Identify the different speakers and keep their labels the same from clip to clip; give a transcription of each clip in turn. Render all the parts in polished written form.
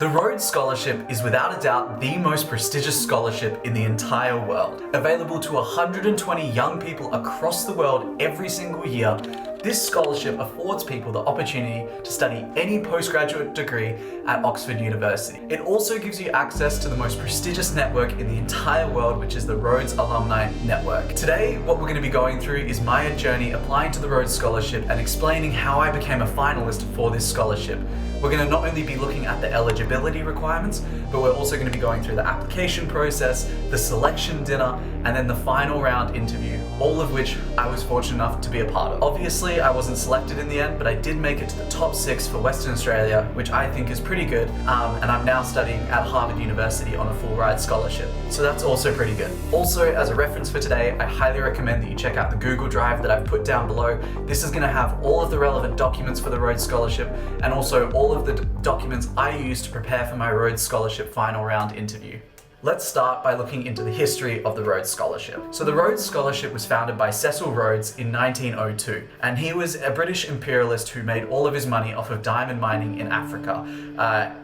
Speaker 1: The Rhodes Scholarship is without a doubt the most prestigious scholarship in the entire world. Available to 120 young people across the world every single year, this scholarship affords people the opportunity to study any postgraduate degree at Oxford University. It also gives you access to the most prestigious network in the entire world, which is the Rhodes Alumni Network. Today, what we're going to be going through is my journey applying to the Rhodes Scholarship and explaining how I became a finalist for this scholarship. We're going to not only be looking at the eligibility requirements, but we're also going to be going through the application process, the selection dinner, and then the final round interview, all of which I was fortunate enough to be a part of. Obviously, I wasn't selected in the end, but I did make it to the top 6 for Western Australia, which I think is pretty good, and I'm now studying at Harvard University on a full ride scholarship. So that's also pretty good. Also, as a reference for today, I highly recommend that you check out the Google Drive that I've put down below. This is going to have all of the relevant documents for the Rhodes Scholarship, and also all of the documents I used to prepare for my Rhodes Scholarship final round interview. Let's start by looking into the history of the Rhodes Scholarship. So the Rhodes Scholarship was founded by Cecil Rhodes in 1902, and he was a British imperialist who made all of his money off of diamond mining in Africa.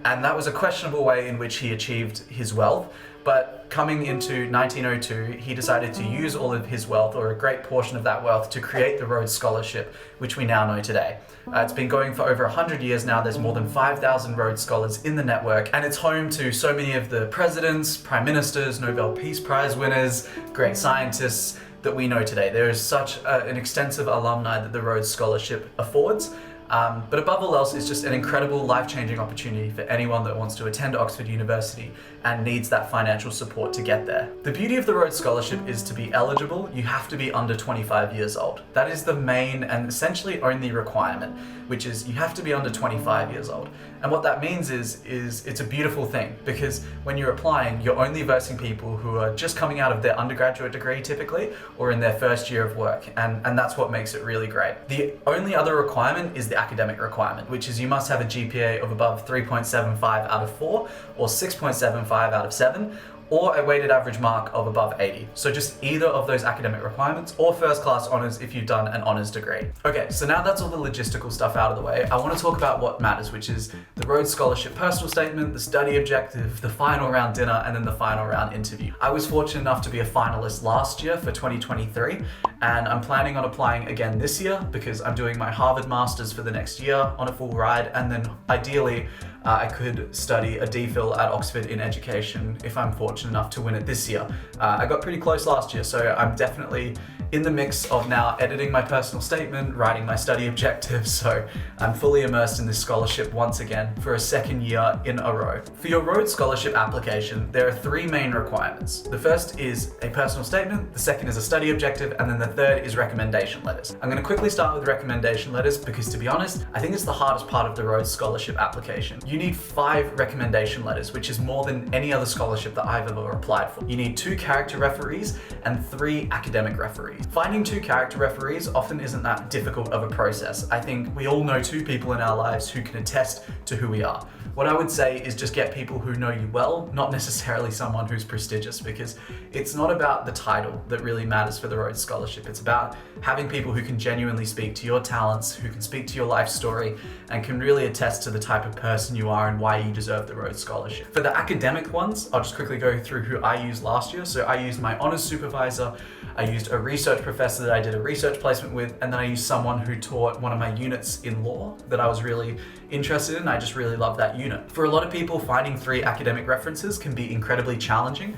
Speaker 1: And that was a questionable way in which he achieved his wealth. But coming into 1902, he decided to use all of his wealth, or a great portion of that wealth, to create the Rhodes Scholarship, which we now know today. It's been going for over 100 years now. There's more than 5,000 Rhodes Scholars in the network, and it's home to so many of the presidents, prime ministers, Nobel Peace Prize winners, great scientists that we know today. There is such an extensive alumni that the Rhodes Scholarship affords. But above all else, it's just an incredible life-changing opportunity for anyone that wants to attend Oxford University and needs that financial support to get there. The beauty of the Rhodes Scholarship is to be eligible, you have to be under 25 years old. That is the main and essentially only requirement, which is you have to be under 25 years old. And what that means is it's a beautiful thing, because when you're applying, you're only versing people who are just coming out of their undergraduate degree typically, or in their first year of work. And that's what makes it really great. The only other requirement is the academic requirement, which is you must have a GPA of above 3.75 out of 4 or 6.75 out of 7, or a weighted average mark of above 80. So just either of those academic requirements, or first class honours if you've done an honours degree. Okay, so now that's all the logistical stuff out of the way, I want to talk about what matters, which is the Rhodes Scholarship personal statement, the study objective, the final round dinner, and then the final round interview. I was fortunate enough to be a finalist last year for 2023, and I'm planning on applying again this year because I'm doing my Harvard Masters for the next year on a full ride, and then ideally I could study a DPhil at Oxford in education if I'm fortunate enough to win it this year. I got pretty close last year, so I'm definitely in the mix of now editing my personal statement, writing my study objectives, so I'm fully immersed in this scholarship once again for a second year in a row. For your Rhodes Scholarship application, there are 3 main requirements. The first is a personal statement, the second is a study objective, and then the third is recommendation letters. I'm going to quickly start with recommendation letters because, to be honest, I think it's the hardest part of the Rhodes Scholarship application. You need 5 recommendation letters, which is more than any other scholarship that I've ever applied for. You need 2 character referees and 3 academic referees. Finding 2 character referees often isn't that difficult of a process. I think we all know 2 people in our lives who can attest to who we are. What I would say is just get people who know you well, not necessarily someone who's prestigious, because it's not about the title that really matters for the Rhodes Scholarship. It's about having people who can genuinely speak to your talents, who can speak to your life story, and can really attest to the type of person you are and why you deserve the Rhodes Scholarship. For the academic ones, I'll just quickly go through who I used last year. So I used my honours supervisor, I used a research professor that I did a research placement with, and then I used someone who taught one of my units in law that I was really interested in. I just really loved that unit. For a lot of people, finding 3 academic references can be incredibly challenging.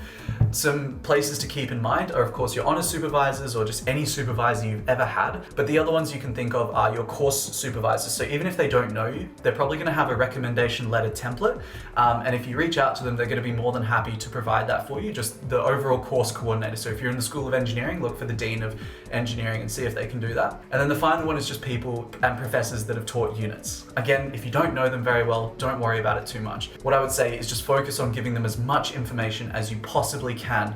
Speaker 1: Some places to keep in mind are, of course, your honours supervisors or just any supervisor you've ever had. But the other ones you can think of are your course supervisors. So even if they don't know you, they're probably going to have a recommendation letter template. And if you reach out to them, they're going to be more than happy to provide that for you, just the overall course coordinator. So if you're in the School of Engineering, look for the Dean of Engineering and see if they can do that. And then the final one is just people and professors that have taught units. Again, if you don't know them very well, don't worry about it too much. What I would say is just focus on giving them as much information as you possibly can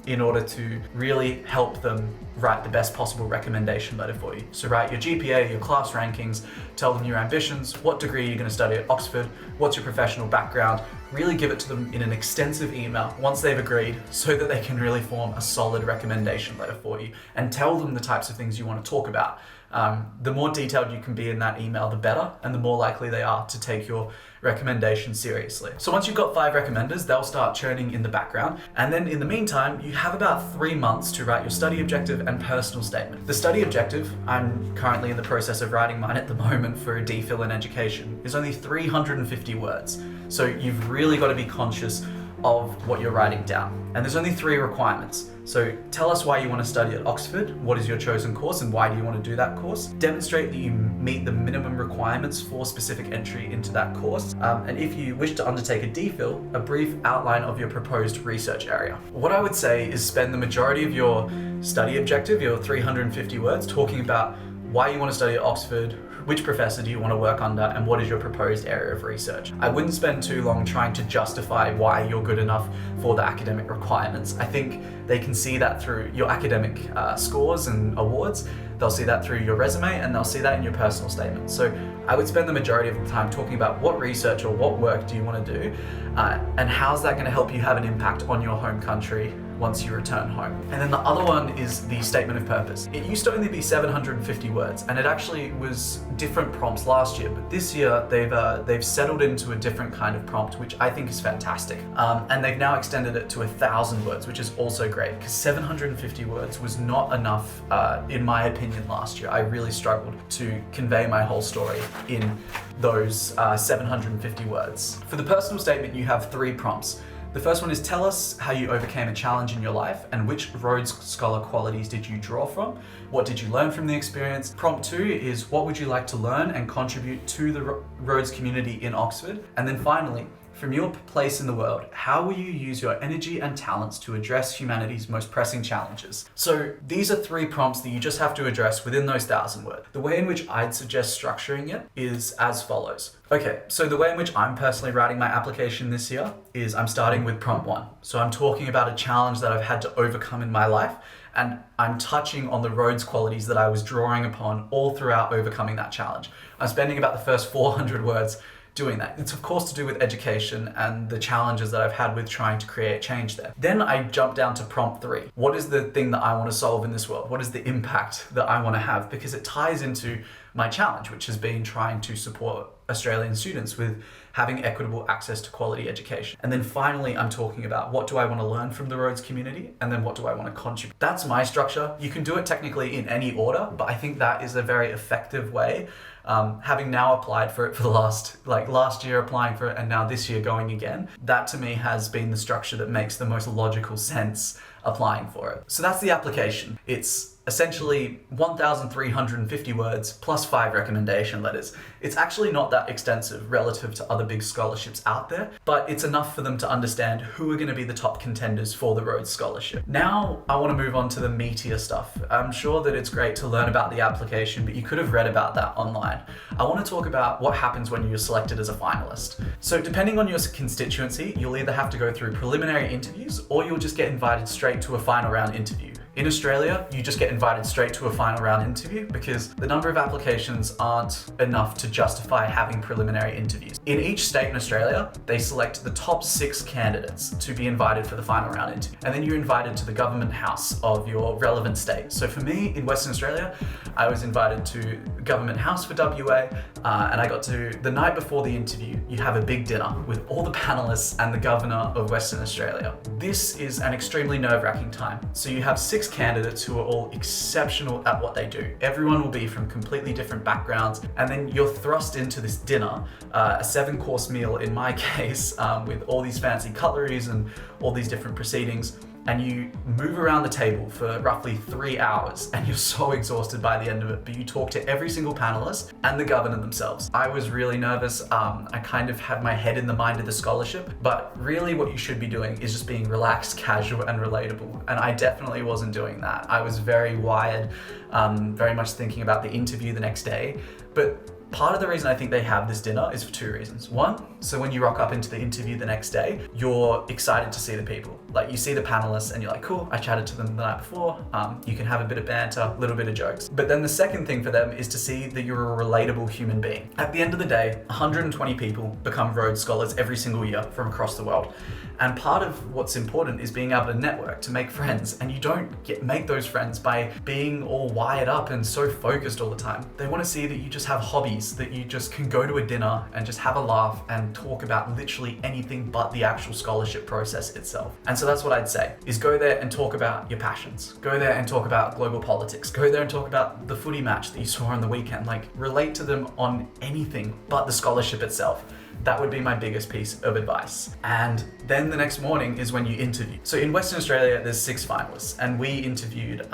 Speaker 1: in order to really help them write the best possible recommendation letter for you. So write your GPA, your class rankings, tell them your ambitions, what degree you're going to study at Oxford, what's your professional background. Really give it to them in an extensive email once they've agreed, so that they can really form a solid recommendation letter for you, and tell them the types of things you want to talk about. The more detailed you can be in that email, the better, and the more likely they are to take your recommendation seriously. So once you've got 5 recommenders, they'll start churning in the background. And then in the meantime, you have about 3 months to write your study objective and personal statement. The study objective, I'm currently in the process of writing mine at the moment for a DPhil in education, is only 350 words. So you've really got to be conscious of what you're writing down. And there's only 3 requirements. So tell us why you want to study at Oxford, what is your chosen course and why do you want to do that course? Demonstrate that you meet the minimum requirements for specific entry into that course. And if you wish to undertake a DPhil, a brief outline of your proposed research area. What I would say is spend the majority of your study objective, your 350 words, talking about why you want to study at Oxford, which professor do you want to work under, and what is your proposed area of research. I wouldn't spend too long trying to justify why you're good enough for the academic requirements. I think they can see that through your academic scores and awards. They'll see that through your resume, and they'll see that in your personal statement. So I would spend the majority of the time talking about what research or what work do you want to do, and how's that going to help you have an impact on your home country once you return home. And then the other one is the statement of purpose. It used to only be 750 words, and it actually was different prompts last year, but this year they've settled into a different kind of prompt, which I think is fantastic. And they've now extended it to 1,000 words, which is also great, because 750 words was not enough, in my opinion, last year. I really struggled to convey my whole story in those 750 words. For the personal statement, you have 3 prompts. The first one is tell us how you overcame a challenge in your life and which Rhodes Scholar qualities did you draw from? What did you learn from the experience? Prompt 2 is what would you like to learn and contribute to the Rhodes community in Oxford? And then finally, from your place in the world, how will you use your energy and talents to address humanity's most pressing challenges? So these are 3 prompts that you just have to address within those 1,000 words. The way in which I'd suggest structuring it is as follows. Okay, so the way in which I'm personally writing my application this year is I'm starting with prompt 1. So I'm talking about a challenge that I've had to overcome in my life, and I'm touching on the Rhodes qualities that I was drawing upon all throughout overcoming that challenge. I'm spending about the first 400 words doing that. It's of course to do with education and the challenges that I've had with trying to create change there. Then I jump down to prompt 3. What is the thing that I want to solve in this world? What is the impact that I want to have? Because it ties into my challenge, which has been trying to support Australian students with having equitable access to quality education. And then finally, I'm talking about what do I want to learn from the Rhodes community, and then what do I want to contribute. That's my structure. You can do it technically in any order, but I think that is a very effective way. Having now applied for it for the last year applying for it, and now this year going again, that to me has been the structure that makes the most logical sense applying for it. So that's the application. It's essentially 1,350 words plus 5 recommendation letters. It's actually not that extensive relative to other big scholarships out there, but it's enough for them to understand who are going to be the top contenders for the Rhodes Scholarship. Now I want to move on to the meatier stuff. I'm sure that it's great to learn about the application, but you could have read about that online. I want to talk about what happens when you're selected as a finalist. So depending on your constituency, you'll either have to go through preliminary interviews or you'll just get invited straight to a final round interview. In Australia, you just get invited straight to a final round interview because the number of applications aren't enough to justify having preliminary interviews. In each state in Australia, they select the top 6 candidates to be invited for the final round interview. And then you're invited to the government house of your relevant state. So for me, in Western Australia, I was invited to government house for WA, and I got to, the night before the interview, you have a big dinner with all the panelists and the governor of Western Australia. This is an extremely nerve-wracking time. So you have 6 candidates who are all exceptional at what they do. Everyone will be from completely different backgrounds, and then you're thrust into this dinner, a 7-course meal in my case, with all these fancy cutleries and all these different proceedings. And you move around the table for roughly 3 hours and you're so exhausted by the end of it, but you talk to every single panelist and the governor themselves. I was really nervous. I kind of had my head in the mind of the scholarship, but really what you should be doing is just being relaxed, casual, and relatable. And I definitely wasn't doing that. I was very wired, very much thinking about the interview the next day, but Part of the reason I think they have this dinner is for two reasons. One, so when you rock up into the interview the next day, you're excited to see the people. Like, you see the panelists and you're like, cool, I chatted to them the night before. You can have a bit of banter, a little bit of jokes. But then the second thing for them is to see that you're a relatable human being. At the end of the day, 120 people become Rhodes Scholars every single year from across the world. And part of what's important is being able to network, to make friends. And you don't make those friends by being all wired up and so focused all the time. They want to see that you just have hobbies, that you just can go to a dinner and just have a laugh and talk about literally anything but the actual scholarship process itself. And so that's what I'd say, is go there and talk about your passions. Go there and talk about global politics. Go there and talk about the footy match that you saw on the weekend. Like, relate to them on anything but the scholarship itself. That would be my biggest piece of advice. And then the next morning is when you interview. So in Western Australia, there's 6 finalists, and we interviewed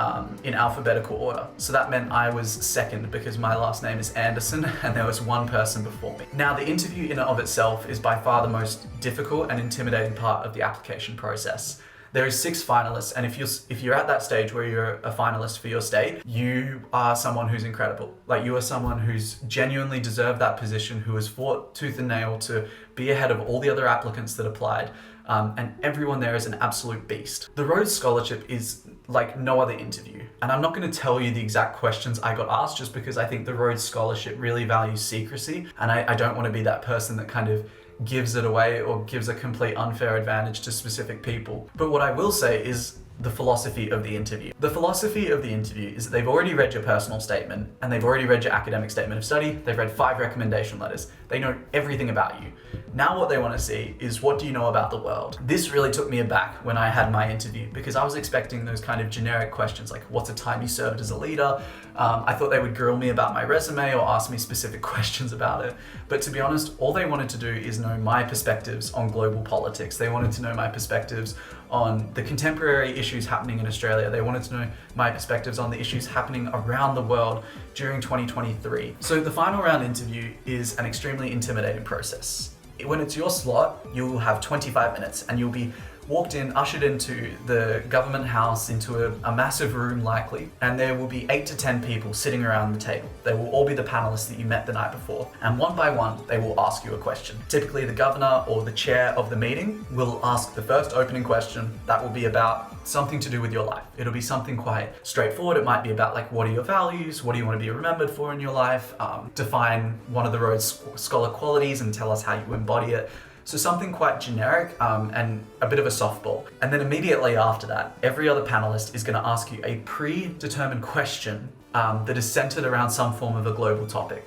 Speaker 1: in alphabetical order. So that meant I was second because my last name is Anderson and there was one person before me. Now, the interview in and of itself is by far the most difficult and intimidating part of the application process. There is 6 finalists, and if you're at that stage where you're a finalist for your state, you are someone who's incredible. Like, you are someone who's genuinely deserved that position, who has fought tooth and nail to be ahead of all the other applicants that applied, and everyone there is an absolute beast. The Rhodes Scholarship is like no other interview, and I'm not going to tell you the exact questions I got asked just because I think the Rhodes Scholarship really values secrecy, and I don't want to be that person that kind of gives it away or gives a complete unfair advantage to specific people. But what I will say is the philosophy of the interview. The philosophy of the interview is that they've already read your personal statement and they've already read your academic statement of study. They've read 5 recommendation letters. They know everything about you. Now what they want to see is, what do you know about the world? This really took me aback when I had my interview, because I was expecting those kind of generic questions like, what's a time you served as a leader? I thought they would grill me about my resume or ask me specific questions about it. But to be honest, all they wanted to do is know my perspectives on global politics. They wanted to know my perspectives on the contemporary issues happening in Australia. They wanted to know my perspectives on the issues happening around the world during 2023. So the final round interview is an extremely intimidating process. When it's your slot, you'll have 25 minutes and you'll be walked in, ushered into the government house, into a massive room likely, and there will be 8 to 10 people sitting around the table. They will all be the panelists that you met the night before, and one by one they will ask you a question. Typically the governor or the chair of the meeting will ask the first opening question that will be about something to do with your life. It'll be something quite straightforward. It might be about, like, what are your values? What do you want to be remembered for in your life? Define one of the Rhodes Scholar qualities and tell us how you embody it. So something quite generic and a bit of a softball. And then immediately after that, every other panelist is going to ask you a predetermined question that is centered around some form of a global topic.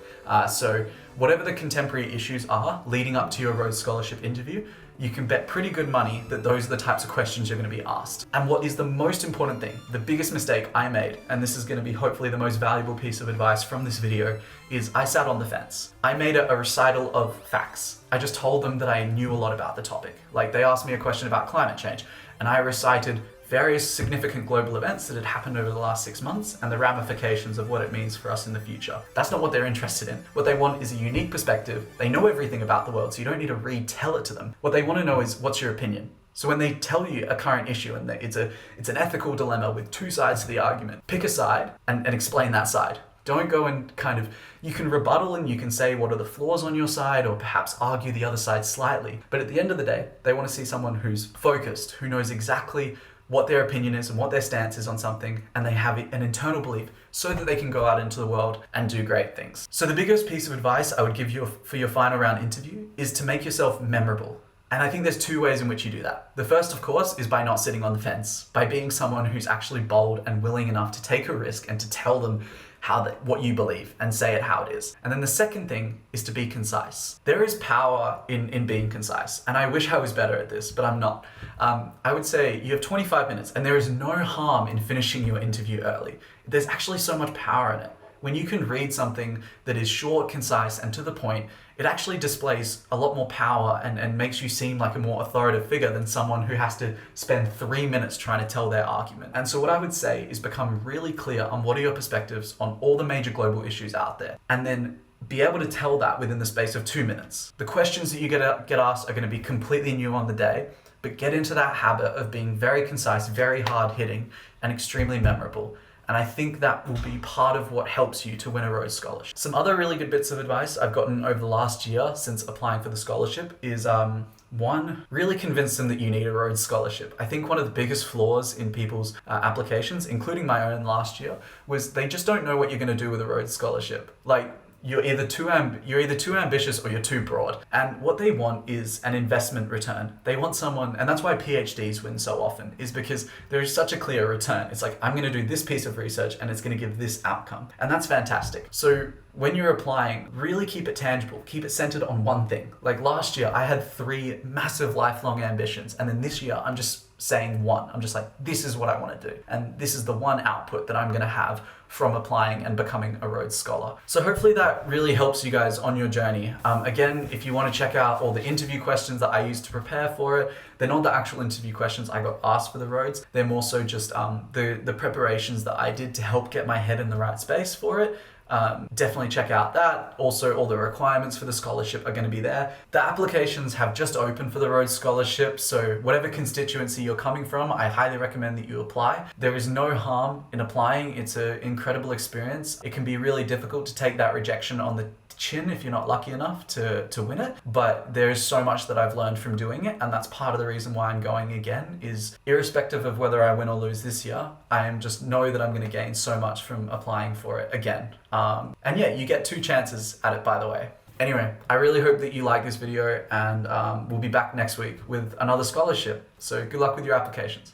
Speaker 1: So whatever the contemporary issues are leading up to your Rhodes Scholarship interview, you can bet pretty good money that those are the types of questions you're going to be asked. And what is the most important thing, the biggest mistake I made, and this is going to be hopefully the most valuable piece of advice from this video, is I sat on the fence. I made a recital of facts. I just told them that I knew a lot about the topic. Like, they asked me a question about climate change, and I recited various significant global events that had happened over the last 6 months and the ramifications of what it means for us in the future. That's not what they're interested in. What they want is a unique perspective. They know everything about the world, so you don't need to retell it to them. What they want to know is, what's your opinion? So when they tell you a current issue and it's an ethical dilemma with 2 sides to the argument, pick a side and explain that side. Don't go and you can rebuttal and you can say what are the flaws on your side or perhaps argue the other side slightly. But at the end of the day, they want to see someone who's focused, who knows exactly what their opinion is and what their stance is on something, and they have an internal belief so that they can go out into the world and do great things. So the biggest piece of advice I would give you for your final round interview is to make yourself memorable. And I think there's 2 ways in which you do that. The first, of course, is by not sitting on the fence, by being someone who's actually bold and willing enough to take a risk and to tell them what you believe and say it how it is. And then the second thing is to be concise. There is power in being concise, and I wish I was better at this, but I'm not. I would say you have 25 minutes and there is no harm in finishing your interview early. There's actually so much power in it. When you can read something that is short, concise, and to the point, it actually displays a lot more power and makes you seem like a more authoritative figure than someone who has to spend 3 minutes trying to tell their argument. And so what I would say is become really clear on what are your perspectives on all the major global issues out there, and then be able to tell that within the space of 2 minutes. The questions that you get asked are going to be completely new on the day, but get into that habit of being very concise, very hard-hitting, and extremely memorable. And I think that will be part of what helps you to win a Rhodes Scholarship. Some other really good bits of advice I've gotten over the last year since applying for the scholarship is one, really convince them that you need a Rhodes Scholarship. I think one of the biggest flaws in people's applications, including my own last year, was they just don't know what you're going to do with a Rhodes Scholarship. Like, you're either too ambitious or you're too broad. And what they want is an investment return. They want someone, and that's why PhDs win so often, is because there is such a clear return. It's like, I'm going to do this piece of research and it's going to give this outcome. And that's fantastic. So when you're applying, really keep it tangible. Keep it centered on one thing. Like last year, I had 3 massive lifelong ambitions. And then this year, I'm just saying one. I'm just like, this is what I want to do. And this is the one output that I'm going to have from applying and becoming a Rhodes Scholar. So hopefully that really helps you guys on your journey. Again, if you want to check out all the interview questions that I used to prepare for it, they're not the actual interview questions I got asked for the Rhodes. They're more so just the preparations that I did to help get my head in the right space for it. Definitely check out that. Also, all the requirements for the scholarship are going to be there. The applications have just opened for the Rhodes Scholarship, so whatever constituency you're coming from, I highly recommend that you apply. There is no harm in applying. It's an incredible experience. It can be really difficult to take that rejection on the chin if you're not lucky enough to win it, but there is so much that I've learned from doing it, and that's part of the reason why I'm going again. Is irrespective of whether I win or lose this year, I am just know that I'm going to gain so much from applying for it again. And yeah, you get 2 chances at it, by the way. Anyway, I really hope that you like this video, and we'll be back next week with another scholarship. So good luck with your applications.